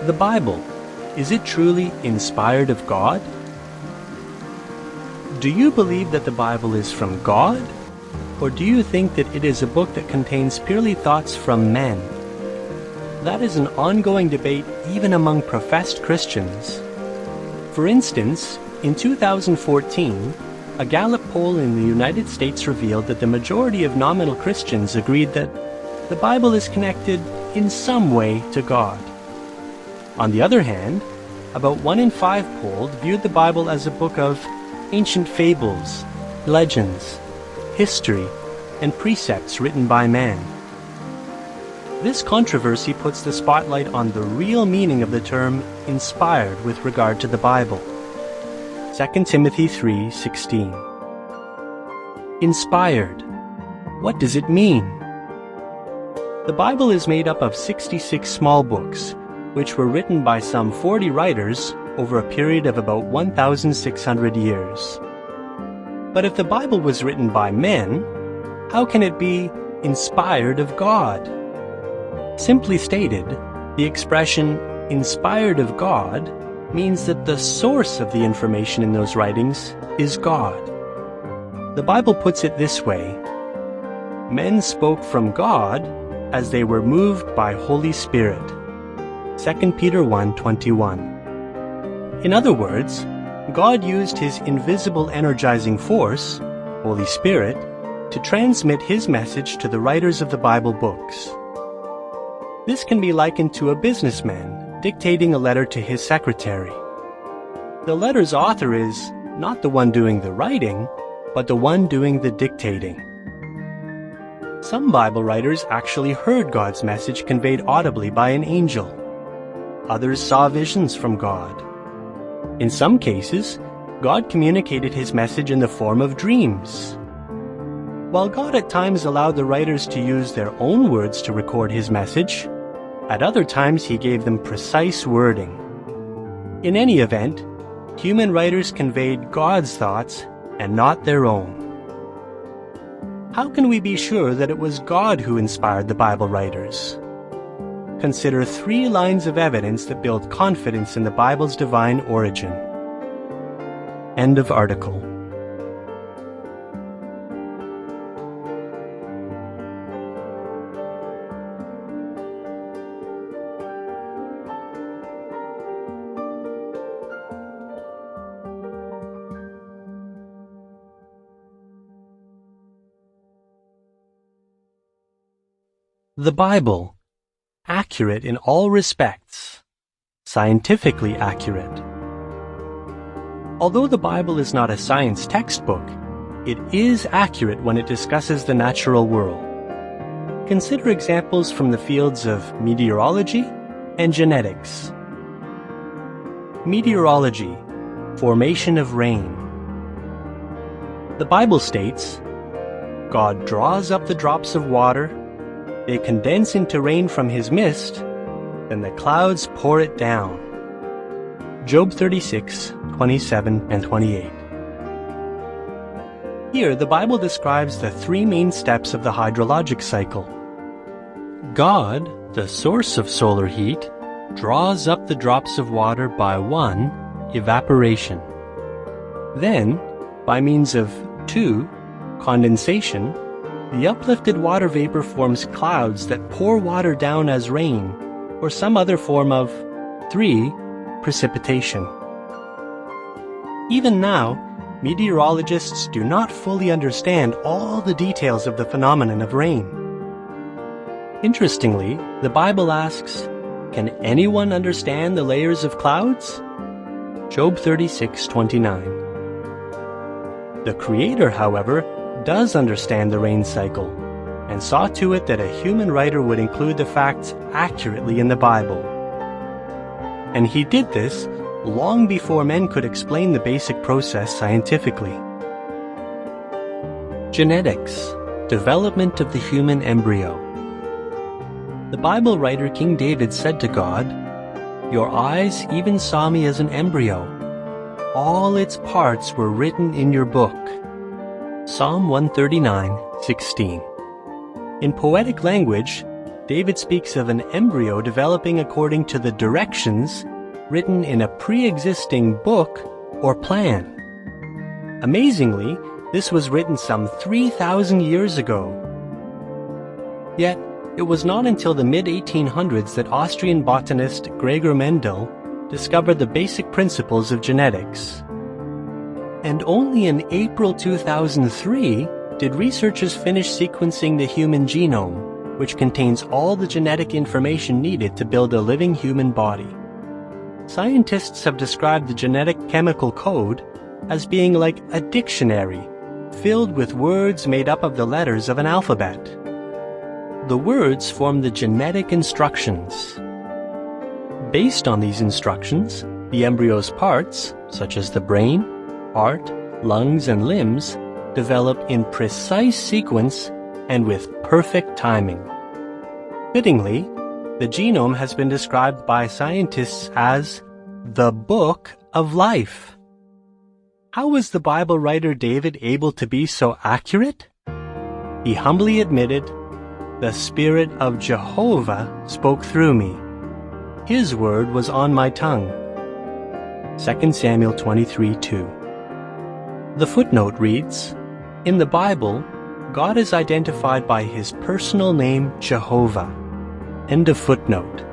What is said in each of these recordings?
The Bible, is it truly inspired of God? Do you believe that the Bible is from God? Or do you think that it is a book that contains purely thoughts from men? That is an ongoing debate even among professed Christians. For instance, in 2014, a Gallup poll in the United States revealed that the majority of nominal Christians agreed that the Bible is connected in some way to God. On the other hand, about 1 in 5 polled viewed the Bible as a book of ancient fables, legends, history, and precepts written by man. This controversy puts the spotlight on the real meaning of the term inspired with regard to the Bible. 2 Timothy 3:16. Inspired. What does it mean? The Bible is made up of 66 small books, which were written by some 40 writers over a period of about 1,600 years. But if the Bible was written by men, how can it be inspired of God? Simply stated, the expression inspired of God means that the source of the information in those writings is God. The Bible puts it this way: men spoke from God as they were moved by Holy Spirit. 2 Peter 1:21. In other words, God used His invisible energizing force, Holy Spirit, to transmit His message to the writers of the Bible books. This can be likened to a businessman dictating a letter to his secretary. The letter's author is not the one doing the writing, but the one doing the dictating. Some Bible writers actually heard God's message conveyed audibly by an angel. Others saw visions from God. In some cases, God communicated His message in the form of dreams. While God at times allowed the writers to use their own words to record His message, at other times He gave them precise wording. In any event, human writers conveyed God's thoughts and not their own. How can we be sure that it was God who inspired the Bible writers? Consider 3 lines of evidence that build confidence in the Bible's divine origin. End of article. The Bible, accurate in all respects, scientifically accurate. Although the Bible is not a science textbook, it is accurate when it discusses the natural world. Consider examples from the fields of meteorology and genetics. Meteorology, formation of rain. The Bible states, God draws up the drops of water, they condense into rain from His mist, then the clouds pour it down. Job 36:27 and 28. Here, the Bible describes the 3 main steps of the hydrologic cycle. God, the source of solar heat, draws up the drops of water by 1, evaporation. Then, by means of 2, condensation, the uplifted water vapor forms clouds that pour water down as rain, or some other form of 3, precipitation. Even now, meteorologists do not fully understand all the details of the phenomenon of rain. Interestingly, the Bible asks, can anyone understand the layers of clouds? Job 36:29. The Creator, however, does understand the rain cycle, and saw to it that a human writer would include the facts accurately in the Bible. And He did this long before men could explain the basic process scientifically. Genetics, development of the human embryo. The Bible writer King David said to God, "Your eyes even saw me as an embryo. All its parts were written in your book." Psalm 139:16. In poetic language, David speaks of an embryo developing according to the directions written in a pre-existing book or plan. Amazingly, this was written some 3,000 years ago. Yet, it was not until the mid-1800s that Austrian botanist Gregor Mendel discovered the basic principles of genetics. And only in April 2003 did researchers finish sequencing the human genome, which contains all the genetic information needed to build a living human body. Scientists have described the genetic chemical code as being like a dictionary, filled with words made up of the letters of an alphabet. The words form the genetic instructions. Based on these instructions, the embryo's parts, such as the brain, heart, lungs, and limbs, develop in precise sequence and with perfect timing. Fittingly, the genome has been described by scientists as the book of life. How was the Bible writer David able to be so accurate? He humbly admitted, "The Spirit of Jehovah spoke through me. His word was on my tongue." 2 Samuel 23:2. The footnote reads, "In the Bible, God is identified by his personal name Jehovah." End of footnote.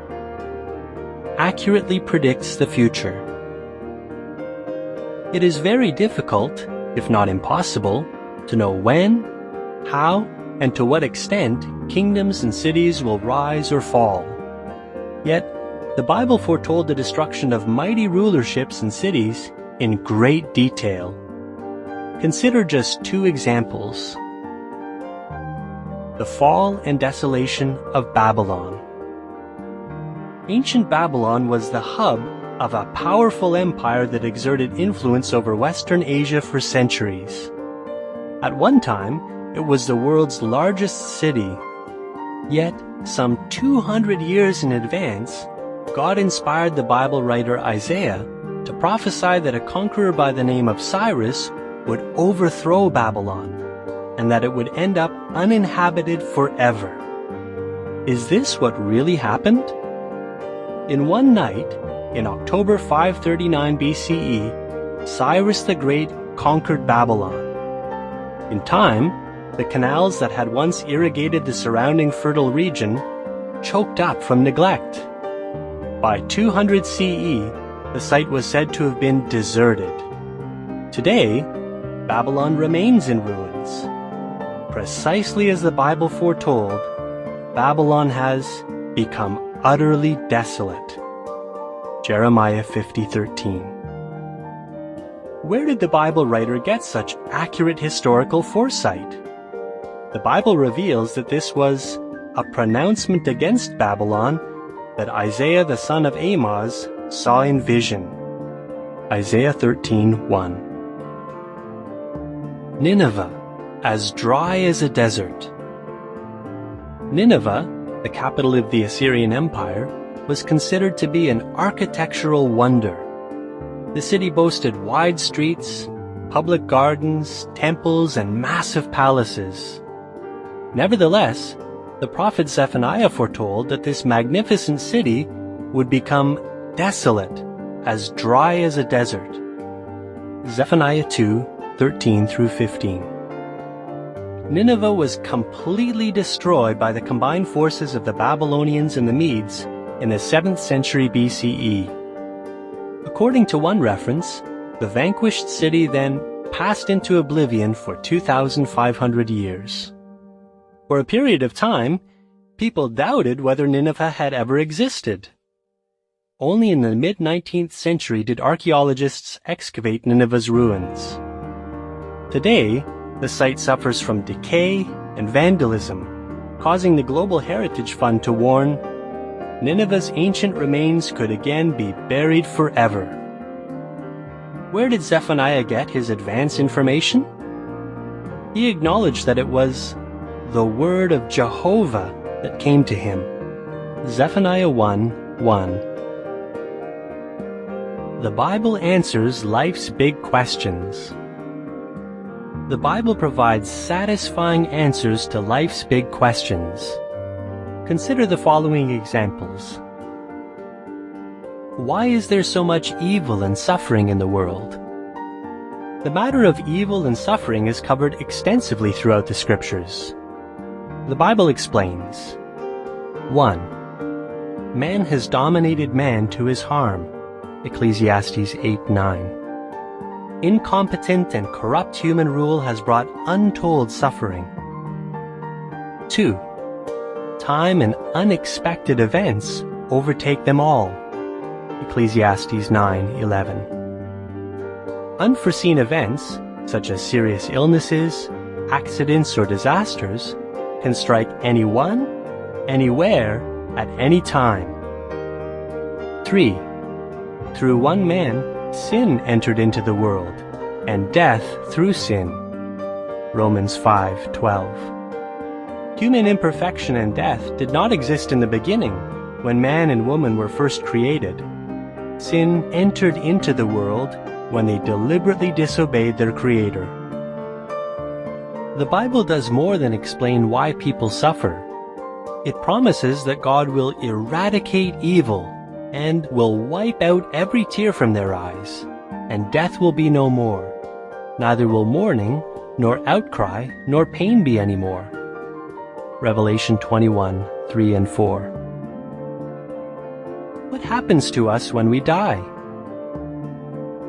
Accurately predicts the future. It is very difficult, if not impossible, to know when, how, and to what extent kingdoms and cities will rise or fall. Yet, the Bible foretold the destruction of mighty rulerships and cities in great detail. Consider just two examples. The fall and desolation of Babylon. Ancient Babylon was the hub of a powerful empire that exerted influence over Western Asia for centuries. At one time, it was the world's largest city. Yet, some 200 years in advance, God inspired the Bible writer Isaiah to prophesy that a conqueror by the name of Cyrus would overthrow Babylon, and that it would end up uninhabited forever. Is this what really happened? In one night, in October 539 BCE, Cyrus the Great conquered Babylon. In time, the canals that had once irrigated the surrounding fertile region choked up from neglect. By 200 CE, the site was said to have been deserted. Today, Babylon remains in ruins. Precisely as the Bible foretold, Babylon has become utterly desolate. Jeremiah 50:13. Where did the Bible writer get such accurate historical foresight? The Bible reveals that this was a pronouncement against Babylon that Isaiah the son of Amoz saw in vision. Isaiah 13:1. Nineveh, as dry as a desert. Nineveh, the capital of the Assyrian Empire, was considered to be an architectural wonder. The city boasted wide streets, public gardens, temples, and massive palaces. Nevertheless, the prophet Zephaniah foretold that this magnificent city would become desolate, as dry as a desert. Zephaniah 2:13-15. Nineveh was completely destroyed by the combined forces of the Babylonians and the Medes in the 7th century BCE. According to one reference, the vanquished city then passed into oblivion for 2,500 years. For a period of time, people doubted whether Nineveh had ever existed. Only in the mid-19th century did archaeologists excavate Nineveh's ruins. Today, the site suffers from decay and vandalism, causing the Global Heritage Fund to warn, Nineveh's ancient remains could again be buried forever. Where did Zephaniah get his advance information? He acknowledged that it was the word of Jehovah that came to him. Zephaniah 1:1. The Bible answers life's big questions. The Bible provides satisfying answers to life's big questions. Consider the following examples. Why is there so much evil and suffering in the world? The matter of evil and suffering is covered extensively throughout the Scriptures. The Bible explains. 1. Man has dominated man to his harm. Ecclesiastes 8:9. Incompetent and corrupt human rule has brought untold suffering. 2. Time and unexpected events overtake them all. Ecclesiastes 9:11. Unforeseen events, such as serious illnesses, accidents, or disasters, can strike anyone, anywhere, at any time. 3. Through one man, sin entered into the world, and death through sin. Romans 5:12. Human imperfection and death did not exist in the beginning, when man and woman were first created. Sin entered into the world when they deliberately disobeyed their Creator. The Bible does more than explain why people suffer. It promises that God will eradicate evil and will wipe out every tear from their eyes, and death will be no more. Neither will mourning, nor outcry, nor pain be any more. Revelation 21:3 and 4. What happens to us when we die?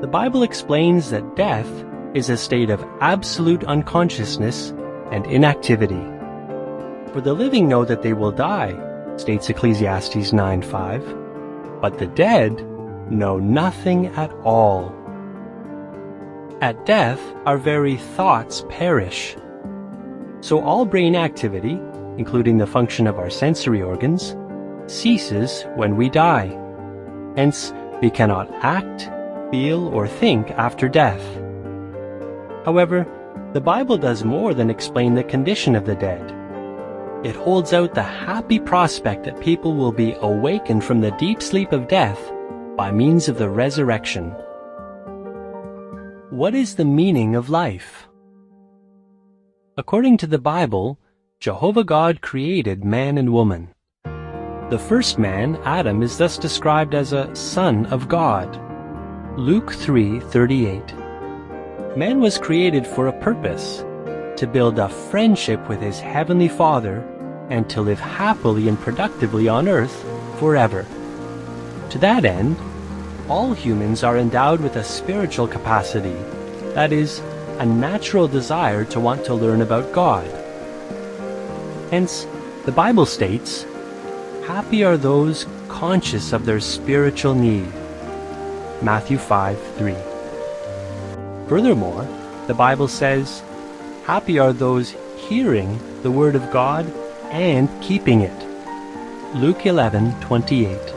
The Bible explains that death is a state of absolute unconsciousness and inactivity. For the living know that they will die, states Ecclesiastes 9:5, but the dead know nothing at all. At death, our very thoughts perish. So all brain activity, including the function of our sensory organs, ceases when we die. Hence, we cannot act, feel, or think after death. However, the Bible does more than explain the condition of the dead. It holds out the happy prospect that people will be awakened from the deep sleep of death by means of the resurrection. What is the meaning of life? According to the Bible, Jehovah God created man and woman. The first man, Adam, is thus described as a son of God. Luke 3:38. Man was created for a purpose, to build a friendship with his heavenly Father and to live happily and productively on earth forever. To that end, all humans are endowed with a spiritual capacity, that is, a natural desire to want to learn about God. Hence, the Bible states, "Happy are those conscious of their spiritual need." Matthew 5:3. Furthermore, the Bible says, "Happy are those hearing the word of God and keeping it." Luke 11:28.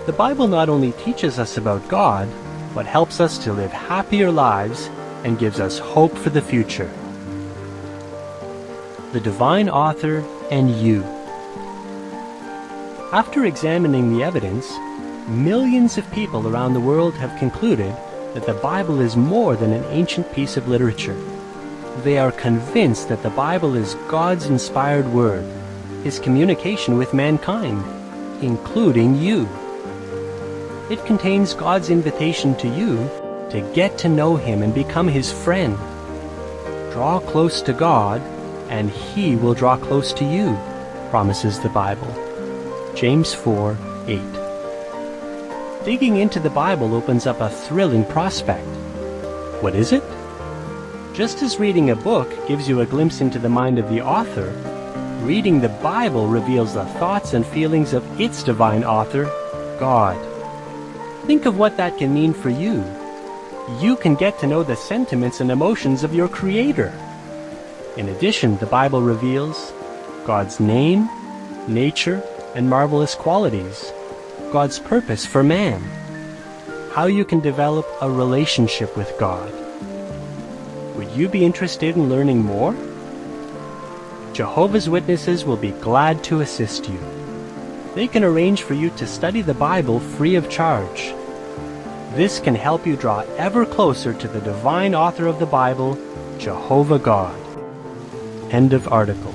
The Bible not only teaches us about God, but helps us to live happier lives and gives us hope for the future. The Divine Author and you. After examining the evidence, millions of people around the world have concluded that the Bible is more than an ancient piece of literature. They are convinced that the Bible is God's inspired word, His communication with mankind, including you. It contains God's invitation to you to get to know Him and become His friend. Draw close to God, and He will draw close to you, promises the Bible. James 4:8. Digging into the Bible opens up a thrilling prospect. What is it? Just as reading a book gives you a glimpse into the mind of the author, reading the Bible reveals the thoughts and feelings of its divine author, God. Think of what that can mean for you. You can get to know the sentiments and emotions of your Creator. In addition, the Bible reveals God's name, nature, and marvelous qualities, God's purpose for man, how you can develop a relationship with God. Would you be interested in learning more? Jehovah's Witnesses will be glad to assist you. They can arrange for you to study the Bible free of charge. This can help you draw ever closer to the divine author of the Bible, Jehovah God. End of article.